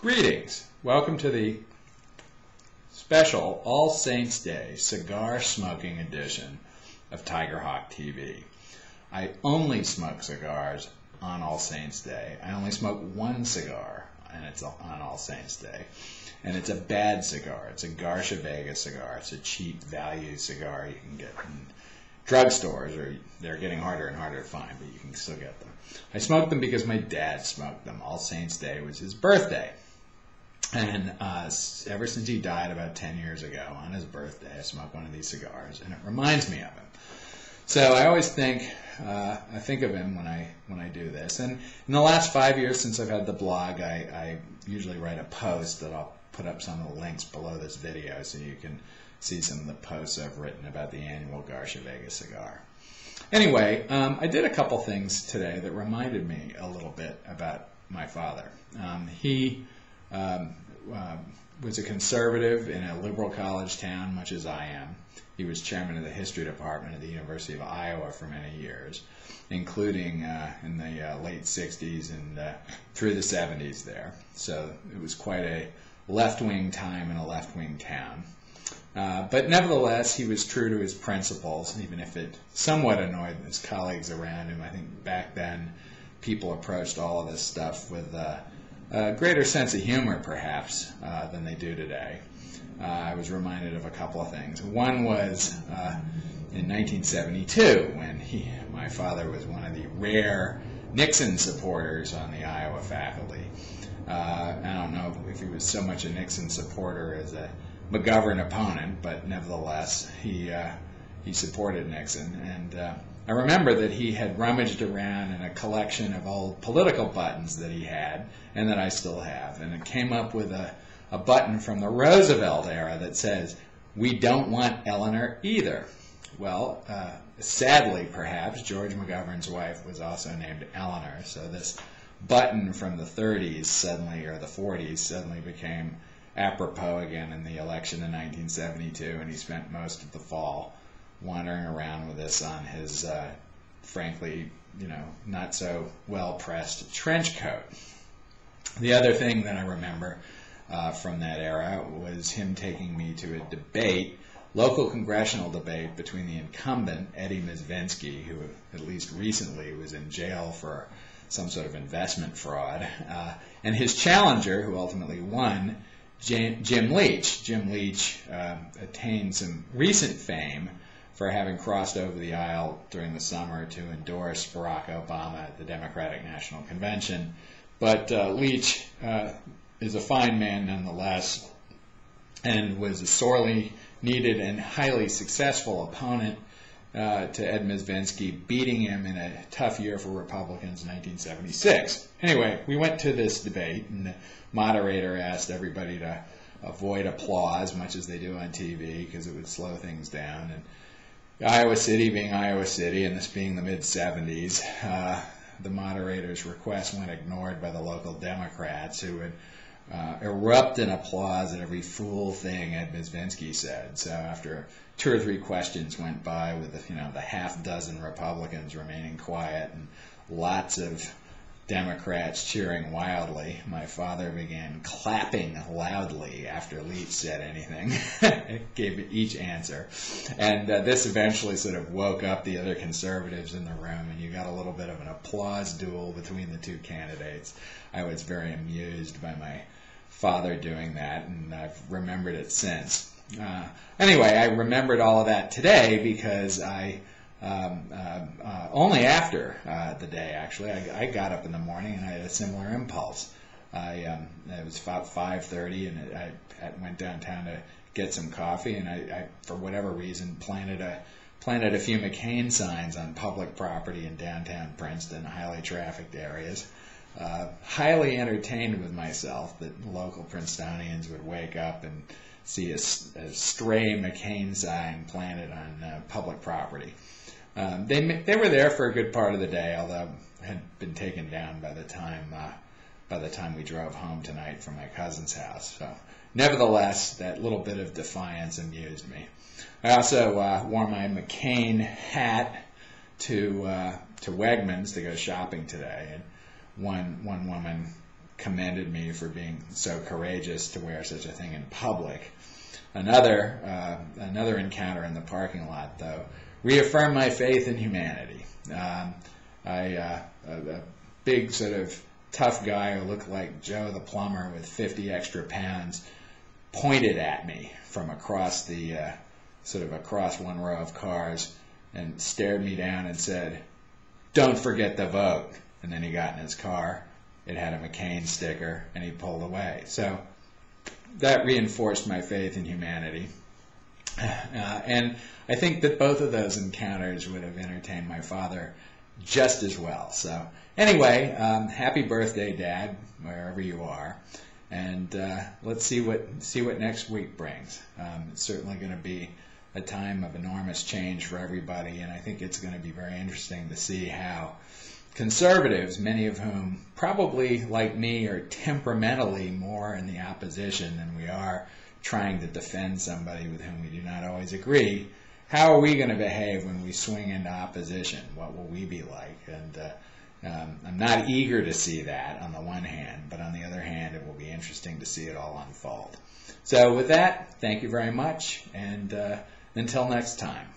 Greetings. Welcome to the special All Saints Day cigar-smoking edition of TigerHawk TV. I only smoke cigars on All Saints Day. I only smoke one cigar, and it's on All Saints Day. And it's a bad cigar. It's a Garcia Vega cigar. It's a cheap value cigar you can get in drugstores, or they're getting harder and harder to find, but you can still get them. I smoked them because my dad smoked them. All Saints Day was his birthday. And ever since he died about 10 years ago, on his birthday, I smoke one of these cigars, and it reminds me of him. So I always think, I think of him when I do this. And in the last 5 years since I've had the blog, I usually write a post that I'll put up some of the links below this video so you can see some of the posts I've written about the annual Garcia Vega cigar. Anyway, I did a couple things today that reminded me a little bit about my father. He was a conservative in a liberal college town, much as I am. He was chairman of the history department at the University of Iowa for many years, including in the late 60s and through the 70s there. So it was quite a left-wing time in a left-wing town. But nevertheless, he was true to his principles, even if it somewhat annoyed his colleagues around him. I think back then people approached all of this stuff with a greater sense of humor, perhaps, than they do today. I was reminded of a couple of things. One was in 1972, when my father was one of the rare Nixon supporters on the Iowa faculty. I don't know if he was so much a Nixon supporter as a McGovern opponent, but nevertheless, he supported Nixon. And I remember that he had rummaged around in a collection of old political buttons that he had, and that I still have, and it came up with a button from the Roosevelt era that says, "We don't want Eleanor either." Well, sadly, perhaps, George McGovern's wife was also named Eleanor, so this button from the 30s suddenly, or the 40s, suddenly became apropos again in the election in 1972, and he spent most of the fall wandering around with this on his, frankly, not so well-pressed trench coat. The other thing that I remember from that era was him taking me to a debate, local congressional debate, between the incumbent, Eddie Mizvinsky, who at least recently was in jail for some sort of investment fraud, and his challenger, who ultimately won, Jim Leach. Jim Leach attained some recent fame for having crossed over the aisle during the summer to endorse Barack Obama at the Democratic National Convention. But Leach is a fine man nonetheless, and was a sorely needed and highly successful opponent to Ed Mizvinsky, beating him in a tough year for Republicans in 1976. Anyway, we went to this debate, and the moderator asked everybody to avoid applause, much as they do on TV, because it would slow things down. And Iowa City being Iowa City, and this being the mid-70s, the moderator's request went ignored by the local Democrats, who would erupt in applause at every fool thing Ed Mizvinsky said. So after 2 or 3 questions went by with the half dozen Republicans remaining quiet and lots of Democrats cheering wildly, my father began clapping loudly after Leach said anything. Gave each answer. And this eventually sort of woke up the other conservatives in the room, and you got a little bit of an applause duel between the two candidates. I was very amused by my father doing that, and I've remembered it since. Anyway, I remembered all of that today because only after the day, actually, I got up in the morning and I had a similar impulse. It was about 5:30, and I went downtown to get some coffee, and I for whatever reason, planted a few McCain signs on public property in downtown Princeton, highly trafficked areas. Highly entertained with myself that local Princetonians would wake up and see a stray McCain sign planted on public property. They were there for a good part of the day, although had been taken down by the time we drove home tonight from my cousin's house. So, nevertheless, that little bit of defiance amused me. I also wore my McCain hat to Wegmans to go shopping today, and one woman commended me for being so courageous to wear such a thing in public. Another encounter in the parking lot, though, reaffirmed my faith in humanity. A big sort of tough guy who looked like Joe the plumber with 50 extra pounds pointed at me from across the across one row of cars and stared me down and said, "Don't forget the vote." And then he got in his car. It had a McCain sticker, and he pulled away. So that reinforced my faith in humanity. And I think that both of those encounters would have entertained my father just as well. So anyway, happy birthday, Dad, wherever you are. And let's see what next week brings. It's certainly going to be a time of enormous change for everybody, and I think it's going to be very interesting to see how conservatives, many of whom probably, like me, are temperamentally more in the opposition than we are trying to defend somebody with whom we do not always agree, how are we going to behave when we swing into opposition? What will we be like? And I'm not eager to see that on the one hand, but on the other hand, it will be interesting to see it all unfold. So with that, thank you very much, and until next time.